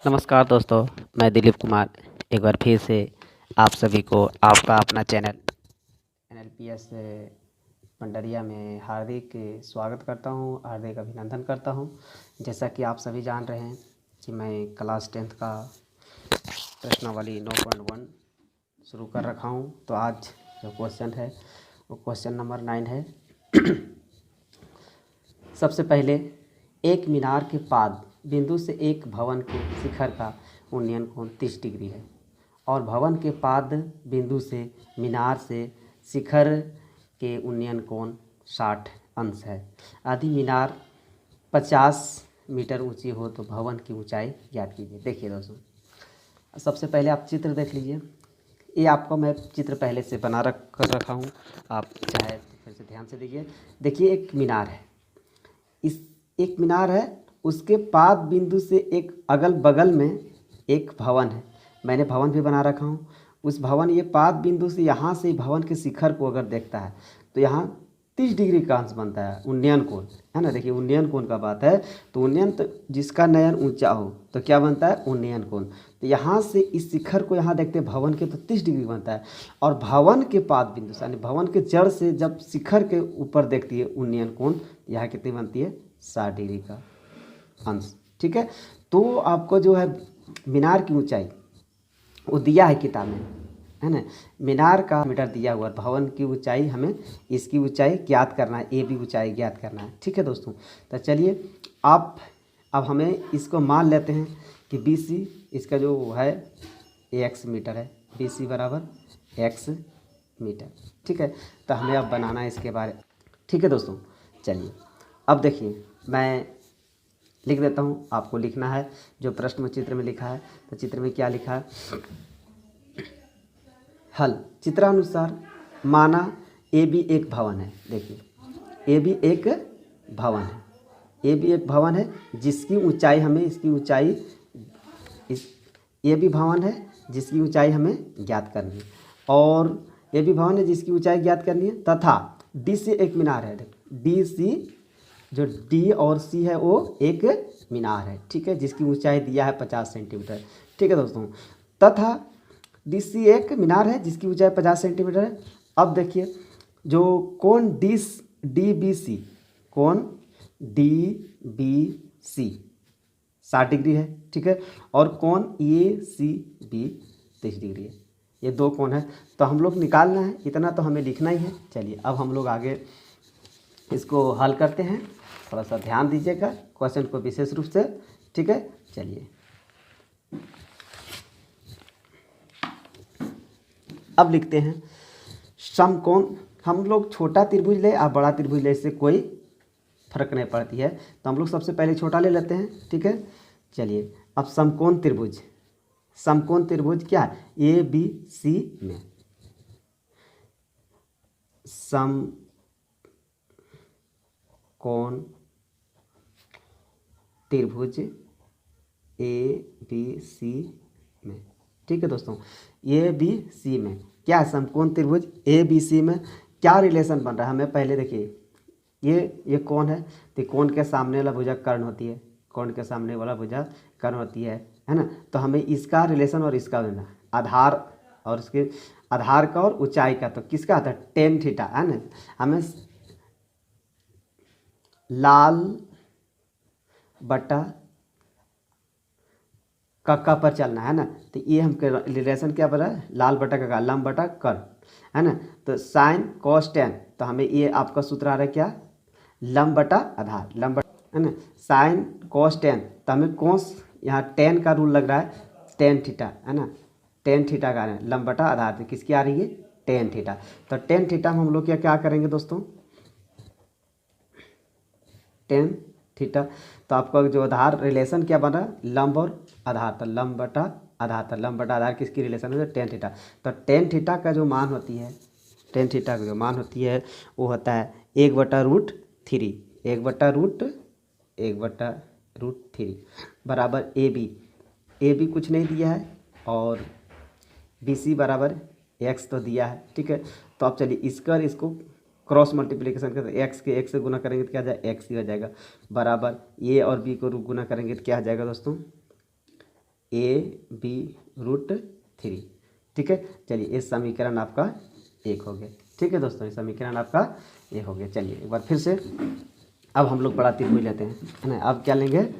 नमस्कार दोस्तों, मैं दिलीप कुमार एक बार फिर से आप सभी को आपका अपना चैनल NLPS पंडरिया में हार्दिक स्वागत करता हूं, हार्दिक अभिनंदन करता हूं। जैसा कि आप सभी जान रहे हैं कि मैं क्लास 10th का प्रश्नावली 9.1 शुरू कर रखा हूं। तो आज जो क्वेश्चन है वो क्वेश्चन नंबर 9 है। सबसे पहले एक मीनार के पाद बिंदु से एक भवन के शिखर का उन्नयन कोण 30 डिग्री है और भवन के पाद बिंदु से मीनार से शिखर के उन्नयन कोण 60 अंश है। यदि मीनार 50 मीटर ऊंची हो तो भवन की ऊंचाई ज्ञात कीजिए। देखिए दोस्तों, सबसे पहले आप चित्र देख लीजिए। ये आपको मैं चित्र पहले से बना रखा हूँ, आप चाहे तो फिर से ध्यान से देखिए। देखिए एक मीनार है, इस एक मीनार है, उसके पाद बिंदु से एक अगल बगल में एक भवन है। मैंने भवन भी बना रखा हूँ। उस भवन ये पाद बिंदु से यहाँ से भवन के शिखर को अगर देखता है तो यहाँ 30 डिग्री का अंश बनता है, उन्नयन कोण है ना। देखिए उन्नयन कोण का बात है तो उन्नयन तो जिसका नयन ऊंचा हो तो क्या बनता है, उन्नयन कोण। तो यहाँ से इस शिखर को यहाँ देखते हैं भवन के तो 30 डिग्री बनता है और भवन के पाद बिंदु से यानी भवन के जड़ से जब शिखर के ऊपर देखती है उन्नयन कोण, यहाँ कितनी बनती है, 60 डिग्री का अंश। ठीक है, तो आपको जो है मीनार की ऊंचाई वो दिया है किताब में, है ना। मीनार का मीटर दिया हुआ, भवन की ऊंचाई हमें इसकी ऊंचाई ज्ञात करना है, ए भी ऊंचाई ज्ञात करना है। ठीक है दोस्तों, तो चलिए अब हमें इसको मान लेते हैं कि BC इसका जो है x मीटर है, BC बराबर x मीटर। ठीक है, तो हमें अब बनाना है इसके बारे। ठीक है दोस्तों, चलिए अब देखिए मैं लिख देता हूँ, आपको लिखना है जो प्रश्न में चित्र में लिखा है। तो चित्र में क्या लिखा है, हल चित्रानुसार माना AB एक भवन है। देखिए AB एक भवन है, AB एक भवन है जिसकी ऊंचाई हमें इसकी ऊंचाई इस AB भवन है जिसकी ऊंचाई हमें ज्ञात करनी है और AB भवन है जिसकी ऊंचाई ज्ञात करनी है तथा DC एक मीनार है। DC जो D और C है वो एक मीनार है। ठीक है, जिसकी ऊंचाई दिया है 50 सेंटीमीटर। ठीक है दोस्तों, तथा DC एक मीनार है जिसकी ऊंचाई 50 सेंटीमीटर है। अब देखिए जो कोण DBC, कोण DBC 60 डिग्री है। ठीक है, और कोण ACB 30 डिग्री है। ये दो कोण है तो हम लोग निकालना है, इतना तो हमें लिखना ही है। चलिए अब हम लोग आगे इसको हल करते हैं, थोड़ा सा ध्यान दीजिएगा क्वेश्चन को विशेष रूप से। ठीक है, चलिए अब लिखते हैं समकोण। हम लोग छोटा त्रिभुज ले या बड़ा त्रिभुज ले, इससे कोई फर्क नहीं पड़ती है, तो हम लोग सबसे पहले छोटा ले लेते हैं। ठीक है, चलिए अब समकोण त्रिभुज, समकोण त्रिभुज क्या है, ABC में समकोण त्रिभुज ABC में। ठीक है दोस्तों, ABC में क्या है, समकोण त्रिभुज ABC में क्या रिलेशन बन रहा है हमें पहले देखिए। ये कोण है तो कोण के सामने वाला भुजा कर्ण होती है, कोण के सामने वाला भुजा कर्ण होती है ना। तो हमें इसका रिलेशन और इसका लेना, आधार और उसके आधार का और ऊंचाई का, तो किसका आता है, tan थीटा है ना। हमें लाल बटा कक्का पर चलना है ना। तो ये हम रिलेशन क्या बना है, लाल बटा कक्का, लंब बटा कर्ण है ना। तो साइन कॉस टेन, तो हमें ये आपका सूत्र आ रहा है क्या, लंब बटा आधार, लंब है ना। साइन कॉस टेन, तो हमें कॉस यहाँ टेन का रूल लग रहा है, टेन थीटा है ना, टेन थीटा का है, लंब बटा आधार, तो किसकी आ रही है, टेन थीटा। तो टेन थीटा हम लोग क्या करेंगे दोस्तों, टेन थीटा। तो आपका जो आधार रिलेशन क्या बना, लंब और आधार, तो लंब बटा आधार, तो लंब बटा आधार किसकी रिलेशन है, टेन थीटा। तो टेन थीटा का जो मान होती है, टेन थीटा का जो मान होती है वो होता है 1/√3, 1/√3 बराबर AB कुछ नहीं दिया है और BC बराबर x तो दिया है। ठीक है, तो अब चलिए इसको क्रॉस मल्टीप्लिकेशन करते एक्स के एक्स से गुना करेंगे तो क्या आ जाएगा, एक्स ही हो जाएगा, बराबर ए और बी को गुना करेंगे तो क्या आ जाएगा दोस्तों, AB√3। ठीक है, चलिए ये समीकरण आपका 1 हो गया। ठीक है दोस्तों, ये समीकरण आपका 1 हो गया। चलिए एक बार फिर से अब हम लोग बड़ा त्रिभुज लेते हैं, है ना। अब क्या लेंगे,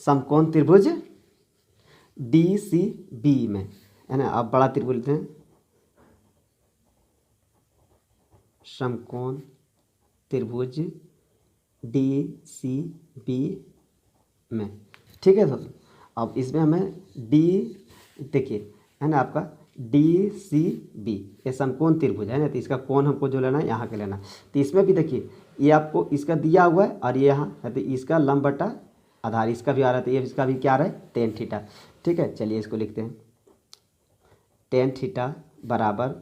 समकोण त्रिभुज DCB में, है ना। अब बड़ा त्रिभुज लेते हैं, समकोण त्रिभुज DCB में। ठीक है दोस्तों, अब इसमें हमें देखिए, है ना, आपका DCB ये समकोण त्रिभुज है ना, तो इसका कोण हमको जो लेना है यहाँ के लेना। तो इसमें भी देखिए, ये आपको इसका दिया हुआ है और ये यहाँ है, तो इसका लंब बटा आधार इसका भी आ रहा है, तो ये इसका भी क्या आ रहा है, tan थीटा। ठीक है, चलिए इसको लिखते हैं, tan थीटा बराबर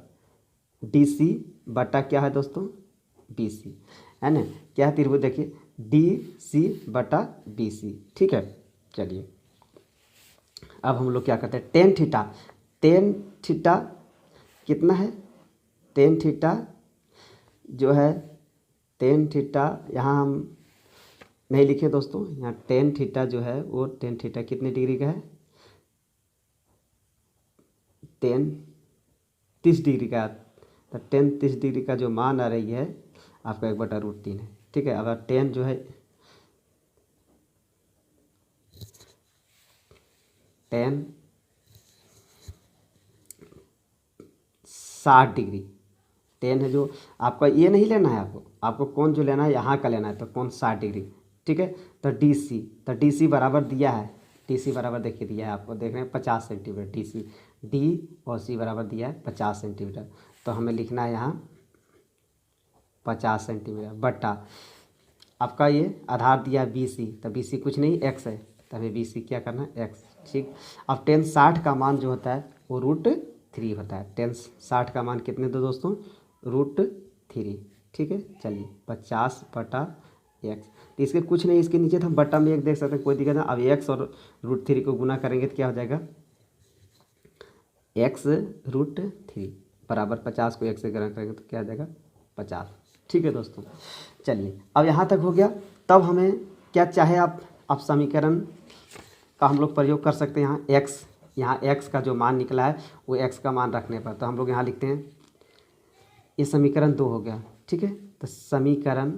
DC बटा क्या है दोस्तों, BC, है ना। क्या है त्रिभुज, देखिए DC बटा BC। ठीक है, चलिए अब हम लोग क्या करते हैं, tan थीटा कितना है, tan थीटा जो है, tan थीटा यहाँ हम नहीं लिखे दोस्तों, यहाँ tan थीटा जो है वो tan थीटा कितने डिग्री का है, tan 30 डिग्री का। तो tan 30 डिग्री का जो मान आ रही है आपका 1/√3 है। ठीक है, अगर tan जो है tan 60 डिग्री, tan है जो आपका, ये नहीं लेना है आपको कोण जो लेना है यहाँ का लेना है, तो कोण 60 डिग्री। ठीक है, तो DC बराबर दिया है, DC बराबर देखिए दिया है आपको, देख रहे हैं 50 सेंटीमीटर। D और C बराबर दिया है 50 सेंटीमीटर, तो हमें लिखना है यहाँ 50 सेंटीमीटर बटा आपका ये आधार दिया है BC, तो BC कुछ नहीं x है, तो हमें BC क्या करना है, x। ठीक, अब tan 60 का मान जो होता है वो √3 होता है। tan 60 का मान कितने दो दोस्तों, √3। ठीक है, चलिए 50 बटा x, तो इसके कुछ नहीं, इसके नीचे तो हम बटा में 1 देख सकते हैं, कोई दिक्कत नहीं। अब x और √3 को गुना करेंगे तो क्या हो जाएगा, x√3 बराबर 50 को 1 से गुना करेंगे तो क्या आ जाएगा, 50। ठीक है दोस्तों, चलिए अब यहाँ तक हो गया। तब हमें क्या चाहे, आप समीकरण का हम लोग प्रयोग कर सकते हैं। यहाँ x का जो मान निकला है वो x का मान रखने पर, तो हम लोग यहाँ लिखते हैं, ये समीकरण 2 हो गया। ठीक है, तो समीकरण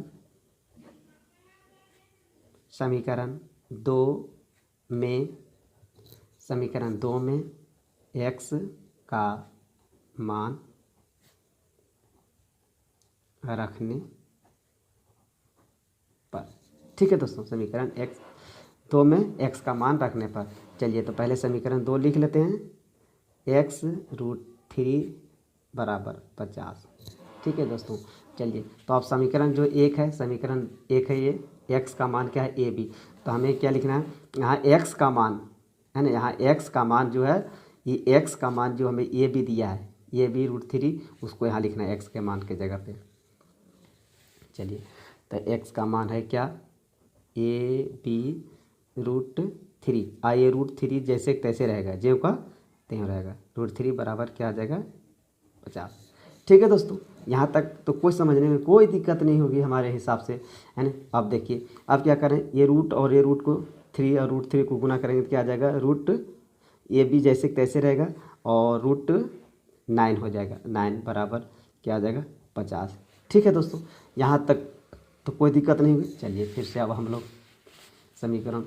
2 में x का मान रखने पर। ठीक है दोस्तों, समीकरण 2 में x का मान रखने पर। चलिए तो पहले समीकरण 2 लिख लेते हैं, x√3 बराबर 50। ठीक है दोस्तों, चलिए तो अब समीकरण जो 1 है, समीकरण 1 है ये, x का मान क्या है, AB। तो हमें क्या लिखना है, यहाँ x का मान है ना, यहाँ x का मान जो है, ये x का मान जो हमें AB दिया है, AB√3, उसको यहाँ लिखना है x के मान के जगह पे। चलिए तो x का मान है क्या, AB√3। ये √3 जैसे तैसे रहेगा, ज्यों का त्यों रहेगा, √3 बराबर क्या आ जाएगा, 50। ठीक है दोस्तों, यहाँ तक तो कोई समझने में कोई दिक्कत नहीं होगी हमारे हिसाब से, है ना। अब देखिए, अब क्या करें, ये रूट और ये रूट को 3 और √3 को गुना करेंगे तो क्या आ जाएगा, AB जैसे तैसे रहेगा और √9 हो जाएगा, 9 बराबर क्या आ जाएगा, 50। ठीक है दोस्तों, यहाँ तक तो कोई दिक्कत नहीं हुई। चलिए फिर से अब हम लोग समीकरण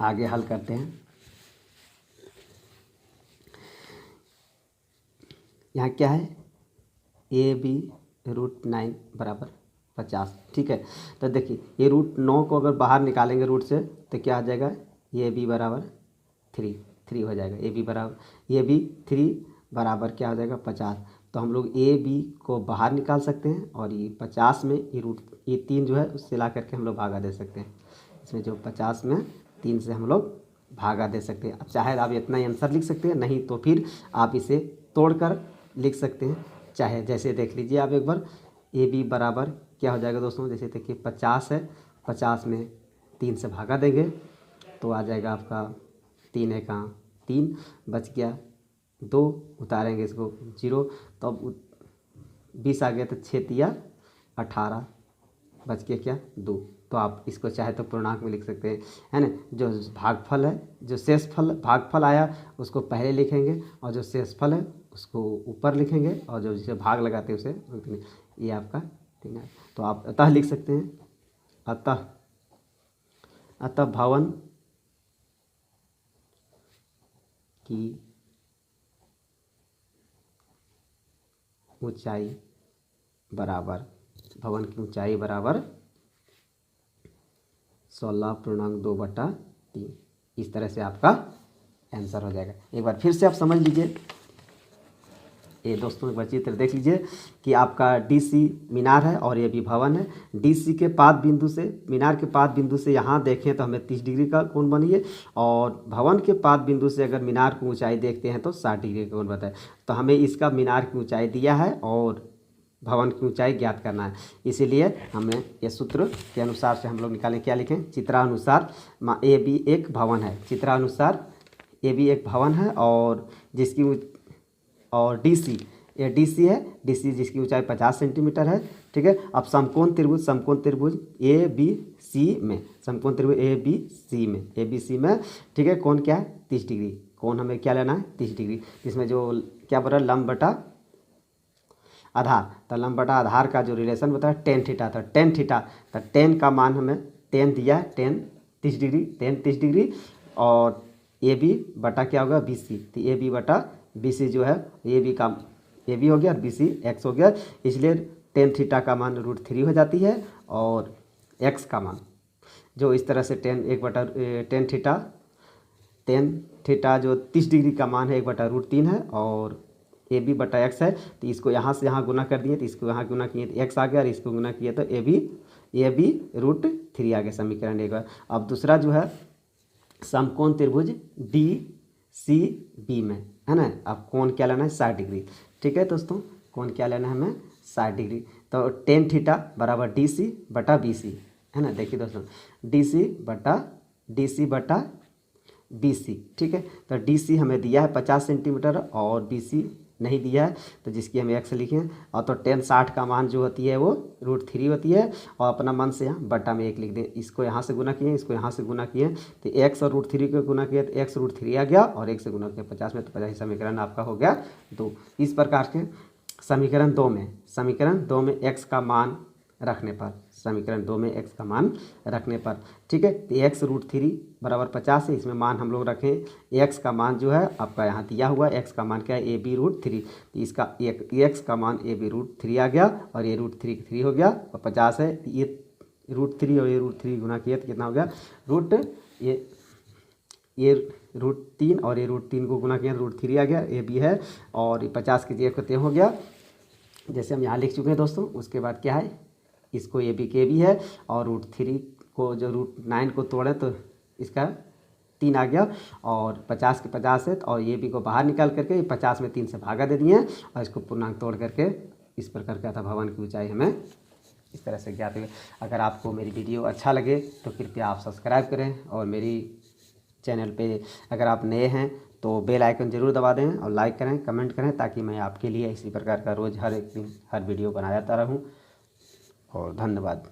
आगे हल करते हैं। यहाँ क्या है, AB√9 बराबर 50। ठीक है, तो देखिए ये √9 को अगर बाहर निकालेंगे रूट से तो क्या आ जाएगा, AB बराबर 3 हो जाएगा, AB 3 बराबर क्या हो जाएगा, 50। तो हम लोग AB को बाहर निकाल सकते हैं और ये 50 में ये 3 जो है उससे ला करके हम लोग भागा दे सकते हैं। इसमें जो 50 में 3 से हम लोग भागा दे सकते हैं। चाहे आप इतना ही आंसर लिख सकते हैं, नहीं तो फिर आप इसे तोड़कर लिख सकते हैं। चाहे जैसे देख लीजिए आप एक बार, AB बराबर क्या हो जाएगा दोस्तों, जैसे देखिए 50 है, 50 में 3 से भागा देंगे तो आ जाएगा आपका 3 है कहाँ, 3 बच गया, 2 उतारेंगे इसको 0, तो अब 20 आ गया, तो 6 तिया 18 बच गया क्या, 2। तो आप इसको चाहे तो पूर्णांक में लिख सकते हैं, है ना। जो भागफल है, जो शेषफल भागफल आया उसको पहले लिखेंगे, और जो शेषफल है उसको ऊपर लिखेंगे, और जो जिसे भाग लगाते हैं उसे ये आपका ठीक है। तो आप अतः लिख सकते हैं, अतः भवन की ऊंचाई बराबर 16.2/3। इस तरह से आपका आंसर हो जाएगा। एक बार फिर से आप समझ लीजिए, ये दोस्तों एक बार चित्र देख लीजिए कि आपका डीसी मीनार है और ये भी भवन है। डीसी के पाद बिंदु से, मीनार के पाद बिंदु से यहाँ देखें तो हमें 30 डिग्री का कोण बनिए, और भवन के पाद बिंदु से अगर मीनार की ऊंचाई देखते हैं तो 60 डिग्री का कोण बताए। तो हमें इसका मीनार की ऊंचाई दिया है और भवन की ऊंचाई ज्ञात करना है, इसीलिए हमें ये सूत्र के अनुसार से हम लोग निकालें। क्या लिखें? चित्रानुसार ए बी एक भवन है, चित्रानुसार ए बी एक भवन है, और जिसकी और डीसी, ये डीसी है, डीसी जिसकी ऊंचाई 50 सेंटीमीटर है, ठीक है। अब समकोण त्रिभुज ए बी सी में, समकोण त्रिभुज ए बी सी में, ठीक है, कोण क्या है? 30 डिग्री। कोण हमें क्या लेना है? 30 डिग्री। इसमें जो क्या बोल रहा है? लंब बटा आधार, तो लंब बटा आधार का जो रिलेशन होता है टेन थीटा था, टेन थीटा, तो टेन का मान हमें टेन दिया है, टेन 30 डिग्री, टेन 30 डिग्री, और ए बी बटा क्या होगा? बी सी, तो ए बी बटा बी सी जो है ए बी का ए बी हो गया और बी सी एक्स हो गया, इसलिए टेन थीटा का मान √3 हो जाती है, और एक्स का मान जो इस तरह से टेन थीटा जो 30 डिग्री का मान है 1/√3 है, और ए बी बटा एक्स है, तो इसको यहाँ से यहाँ गुना कर दिए तो इसको यहाँ गुना किए तो एक्स आ गया, और इसको गुना किए तो ए बी √3 आ गया, समीकरण एक बार। अब दूसरा जो है समकोण त्रिभुज डी सी बी में, है ना। अब कोण क्या लेना है? 60 डिग्री, ठीक है दोस्तों, कोण क्या लेना है हमें? 60 डिग्री। तो टेन थीटा बराबर डी सी बटा बी सी, है ना। देखिए दोस्तों, डी सी बटा बी सी, ठीक है। तो डी सी हमें दिया है 50 सेंटीमीटर और बी सी नहीं दिया है, तो जिसकी हम एक्स लिखें, और तो टेन 60 का मान जो होती है वो √3 होती है, और अपना मन से यहाँ बटा में 1 लिख दें। इसको यहाँ से गुना किए, इसको यहाँ से गुना किए, तो एक्स और √3 को गुना किया तो एक्स √3 आ गया, और 1 से गुना किया 50 में, तो 50 समीकरण आपका हो गया 2। इस प्रकार के समीकरण 2 में एक्स का मान रखने पर, समीकरण 2 में एक्स का मान रखने पर, ठीक है, तो एक्स √3 बराबर 50 है, इसमें मान हम लोग रखें एक्स का मान जो है आपका यहाँ दिया हुआ, एक्स का मान क्या है? ए बी √3, तो इसका एक्स का मान ए बी √3 आ गया, और ये √3 हो गया, और 50 है, ये √3 और ये √3 गुना किया तो कितना हो गया? ये √3 और ये √3 को गुना किया √3 आ गया, ए बी है, और ये 50 के जेब हो गया, जैसे हम यहाँ लिख चुके हैं दोस्तों। उसके बाद क्या है? इसको ए बी के भी है, और √3 को जो √9 को तोड़े तो इसका 3 आ गया, और 50 के 50 है, और ए बी को बाहर निकाल करके 50 में 3 से भागा दे दिए, और इसको पूर्णांक तोड़ करके इस प्रकार का था भवन की ऊंचाई हमें इस तरह से ज्ञात हुई। अगर आपको मेरी वीडियो अच्छा लगे तो कृपया आप सब्सक्राइब करें, और मेरी चैनल पे अगर आप नए हैं तो बेल आइकन ज़रूर दबा दें, और लाइक करें, कमेंट करें, ताकि मैं आपके लिए इसी प्रकार का रोज़ हर एक दिन हर वीडियो बनाता रहूं। और धन्यवाद।